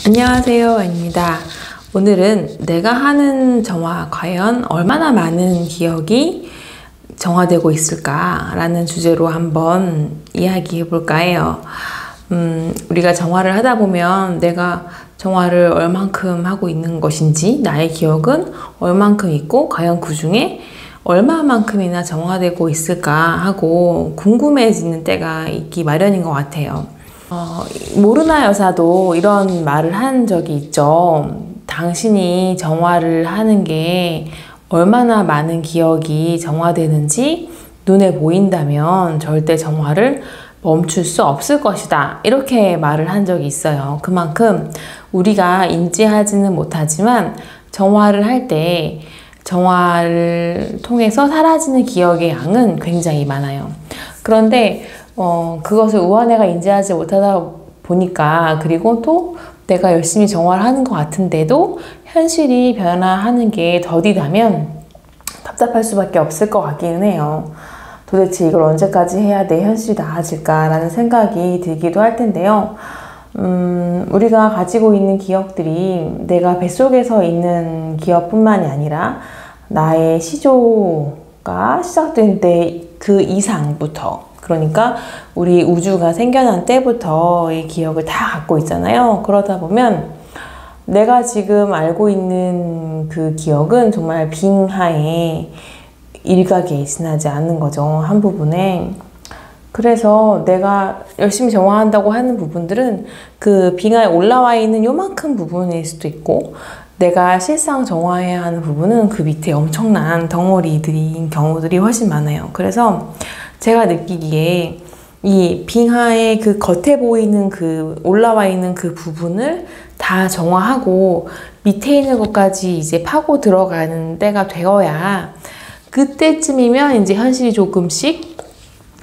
안녕하세요, 아닙니다. 오늘은 내가 하는 정화 과연 얼마나 많은 기억이 정화되고 있을까라는 주제로 한번 이야기해 볼까 해요. 우리가 정화를 하다 보면 내가 정화를 얼만큼 하고 있는 것인지, 나의 기억은 얼만큼 있고 과연 그 중에 얼마만큼이나 정화되고 있을까 하고 궁금해지는 때가 있기 마련인 것 같아요. 모르나 여사도 이런 말을 한 적이 있죠. 당신이 정화를 하는 게 얼마나 많은 기억이 정화되는지 눈에 보인다면 절대 정화를 멈출 수 없을 것이다. 이렇게 말을 한 적이 있어요. 그만큼 우리가 인지하지는 못하지만 정화를 할 때 정화를 통해서 사라지는 기억의 양은 굉장히 많아요. 그런데 그것을 우한애가 인지하지 못하다 보니까, 그리고 또 내가 열심히 정화를 하는 것 같은데도 현실이 변화하는 게 더디다면 답답할 수밖에 없을 것 같기는 해요. 도대체 이걸 언제까지 해야 내 현실이 나아질까라는 생각이 들기도 할 텐데요. 우리가 가지고 있는 기억들이 내가 뱃속에서 있는 기억뿐만이 아니라 나의 시조가 시작된 때 그 이상부터, 그러니까 우리 우주가 생겨난 때부터의 기억을 다 갖고 있잖아요. 그러다 보면 내가 지금 알고 있는 그 기억은 정말 빙하에 일각에 지나지 않는 거죠. 한 부분에. 그래서 내가 열심히 정화한다고 하는 부분들은 그 빙하에 올라와 있는 요만큼 부분일 수도 있고, 내가 실상 정화해야 하는 부분은 그 밑에 엄청난 덩어리들인 경우들이 훨씬 많아요. 그래서 제가 느끼기에 이 빙하의 그 겉에 보이는 그 올라와 있는 그 부분을 다 정화하고 밑에 있는 것까지 이제 파고 들어가는 때가 되어야, 그때쯤이면 이제 현실이 조금씩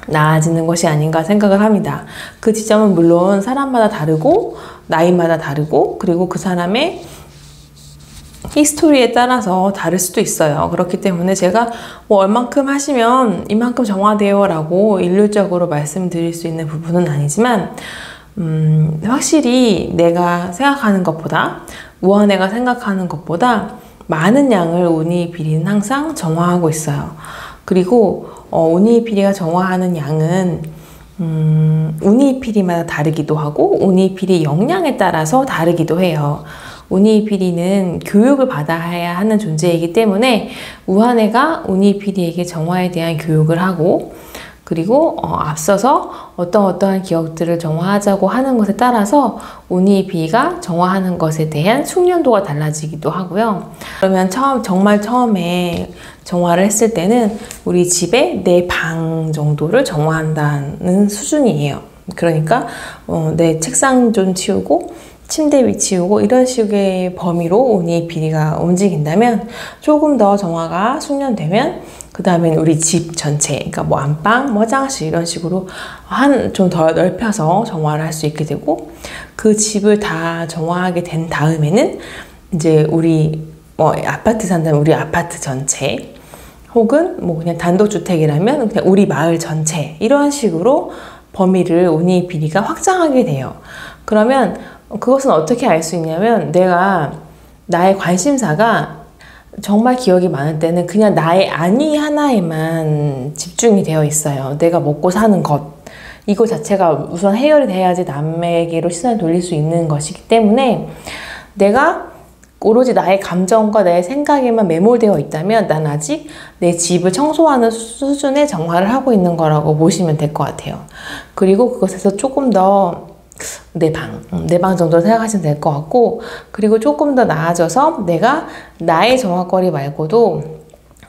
나아지는 것이 아닌가 생각을 합니다. 그 지점은 물론 사람마다 다르고 나이마다 다르고, 그리고 그 사람의 히스토리에 따라서 다를 수도 있어요. 그렇기 때문에 제가 뭐 얼만큼 하시면 이만큼 정화돼요 라고 일률적으로 말씀드릴 수 있는 부분은 아니지만, 확실히 내가 생각하는 것보다, 우한애가 생각하는 것보다 많은 양을 오니비리는 항상 정화하고 있어요. 그리고 오니비리가 정화하는 양은 오니비리마다 다르기도 하고 오니비리 역량에 따라서 다르기도 해요. 오니비리는 교육을 받아야 하는 존재이기 때문에 우한애가 오니비리에게 정화에 대한 교육을 하고, 그리고 앞서서 어떠한 기억들을 정화하자고 하는 것에 따라서 오니비가 정화하는 것에 대한 숙련도가 달라지기도 하고요. 그러면 정말 처음에 정화를 했을 때는 우리 집에 내 방 정도를 정화한다는 수준이에요. 그러니까 내 책상 좀 치우고 침대 위 치우고 이런 식의 범위로 오니비리가 움직인다면, 조금 더 정화가 숙련되면 그 다음엔 우리 집 전체, 그러니까 뭐 안방, 뭐 화장실 이런 식으로 좀 더 넓혀서 정화를 할 수 있게 되고, 그 집을 다 정화하게 된 다음에는 이제 우리 뭐 아파트 산다면 우리 아파트 전체, 혹은 뭐 그냥 단독주택이라면 그냥 우리 마을 전체, 이런 식으로 범위를 오니비리가 확장하게 돼요. 그러면 그것은 어떻게 알 수 있냐면, 내가 나의 관심사가 정말 기억이 많을 때는 그냥 나의 안위 하나에만 집중이 되어 있어요. 내가 먹고 사는 것, 이거 자체가 우선 해결이 돼야지 남에게로 시선을 돌릴 수 있는 것이기 때문에, 내가 오로지 나의 감정과 내 생각에만 매몰되어 있다면 난 아직 내 집을 청소하는 수준의 정화를 하고 있는 거라고 보시면 될 것 같아요. 그리고 그것에서 조금 더 내 방 정도 생각하시면 될 것 같고, 그리고 조금 더 나아져서 내가 나의 정화거리 말고도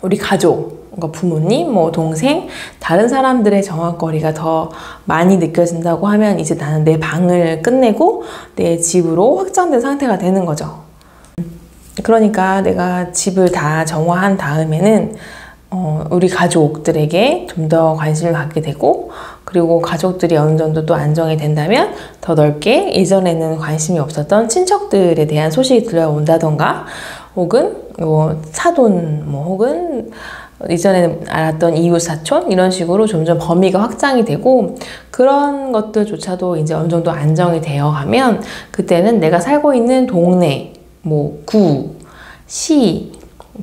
우리 가족, 그러니까 부모님, 뭐 동생, 다른 사람들의 정화거리가 더 많이 느껴진다고 하면 이제 나는 내 방을 끝내고 내 집으로 확장된 상태가 되는 거죠. 그러니까 내가 집을 다 정화한 다음에는 우리 가족들에게 좀 더 관심을 갖게 되고, 그리고 가족들이 어느 정도 또 안정이 된다면 더 넓게 예전에는 관심이 없었던 친척들에 대한 소식이 들려온다던가, 혹은 뭐 사돈, 뭐 혹은 이전에 알았던 이웃 사촌 이런 식으로 점점 범위가 확장이 되고 그런 것들조차도 이제 어느 정도 안정이 되어 가면 그때는 내가 살고 있는 동네, 뭐 구, 시,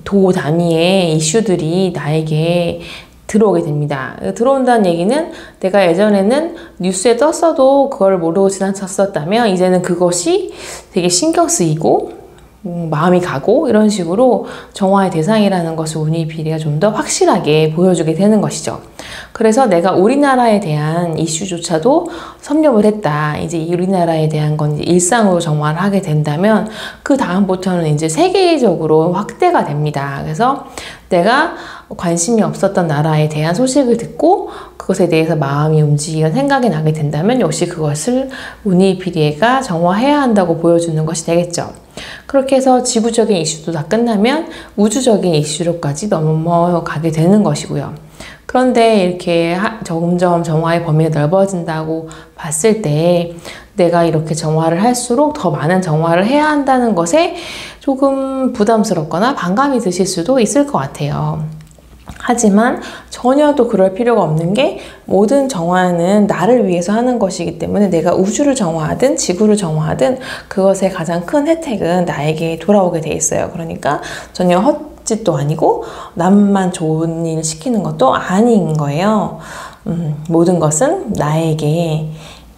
도 단위의 이슈들이 나에게 들어오게 됩니다. 들어온다는 얘기는 내가 예전에는 뉴스에 떴어도 그걸 모르고 지나쳤었다면 이제는 그것이 되게 신경 쓰이고 마음이 가고 이런 식으로 정화의 대상이라는 것을 운이비리가 좀 더 확실하게 보여주게 되는 것이죠. 그래서 내가 우리나라에 대한 이슈조차도 섭렵을 했다. 이제 우리나라에 대한 건 이제 일상으로 정화를 하게 된다면 그 다음부터는 이제 세계적으로 확대가 됩니다. 그래서 내가 관심이 없었던 나라에 대한 소식을 듣고 그것에 대해서 마음이 움직이거나 생각이 나게 된다면 역시 그것을 운이비리가 정화해야 한다고 보여주는 것이 되겠죠. 그렇게 해서 지구적인 이슈도 다 끝나면 우주적인 이슈로까지 넘어가게 되는 것이고요. 그런데 이렇게 점점 정화의 범위가 넓어진다고 봤을 때 내가 이렇게 정화를 할수록 더 많은 정화를 해야 한다는 것에 조금 부담스럽거나 반감이 드실 수도 있을 것 같아요. 하지만 전혀 또 그럴 필요가 없는 게 모든 정화는 나를 위해서 하는 것이기 때문에 내가 우주를 정화하든 지구를 정화하든 그것의 가장 큰 혜택은 나에게 돌아오게 돼 있어요. 그러니까 전혀 헛짓도 아니고 남만 좋은 일 시키는 것도 아닌 거예요. 모든 것은 나에게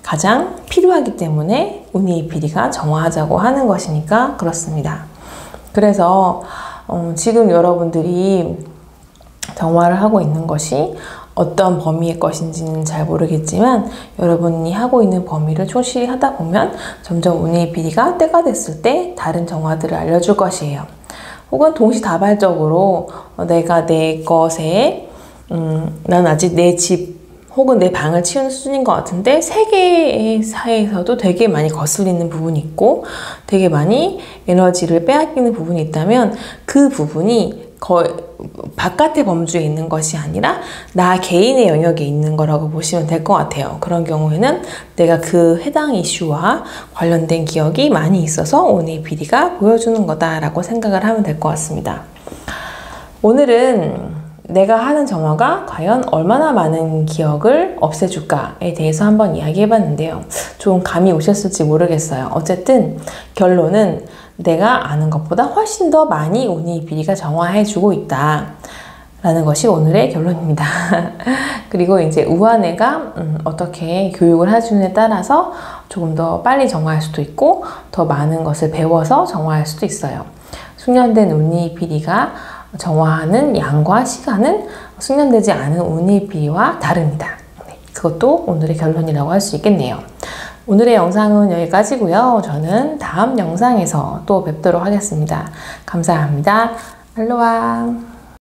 가장 필요하기 때문에 운이비리가 정화하자고 하는 것이니까 그렇습니다. 그래서 지금 여러분들이 정화를 하고 있는 것이 어떤 범위의 것인지는 잘 모르겠지만 여러분이 하고 있는 범위를 충실히 하다 보면 점점 운이비리가 때가 됐을 때 다른 정화들을 알려줄 것이에요. 혹은 동시다발적으로 내가 내 것에 난 아직 내 집 혹은 내 방을 치우는 수준인 것 같은데 세계의 사이에서도 되게 많이 거슬리는 부분이 있고 되게 많이 에너지를 빼앗기는 부분이 있다면 그 부분이 거의 바깥의 범주에 있는 것이 아니라 나 개인의 영역에 있는 거라고 보시면 될 것 같아요. 그런 경우에는 내가 그 해당 이슈와 관련된 기억이 많이 있어서 운이비리가 보여주는 거다라고 생각을 하면 될 것 같습니다. 오늘은 내가 하는 정화가 과연 얼마나 많은 기억을 없애줄까에 대해서 한번 이야기해봤는데요. 좀 감이 오셨을지 모르겠어요. 어쨌든 결론은 내가 아는 것보다 훨씬 더 많이 운이비리가 정화해주고 있다 라는 것이 오늘의 결론입니다. 그리고 이제 우한애가 어떻게 교육을 해주느냐에 따라서 조금 더 빨리 정화할 수도 있고 더 많은 것을 배워서 정화할 수도 있어요. 숙련된 운이비리가 정화하는 양과 시간은 숙련되지 않은 운이비리와 다릅니다. 그것도 오늘의 결론이라고 할 수 있겠네요. 오늘의 영상은 여기까지고요. 저는 다음 영상에서 또 뵙도록 하겠습니다. 감사합니다. 알로하.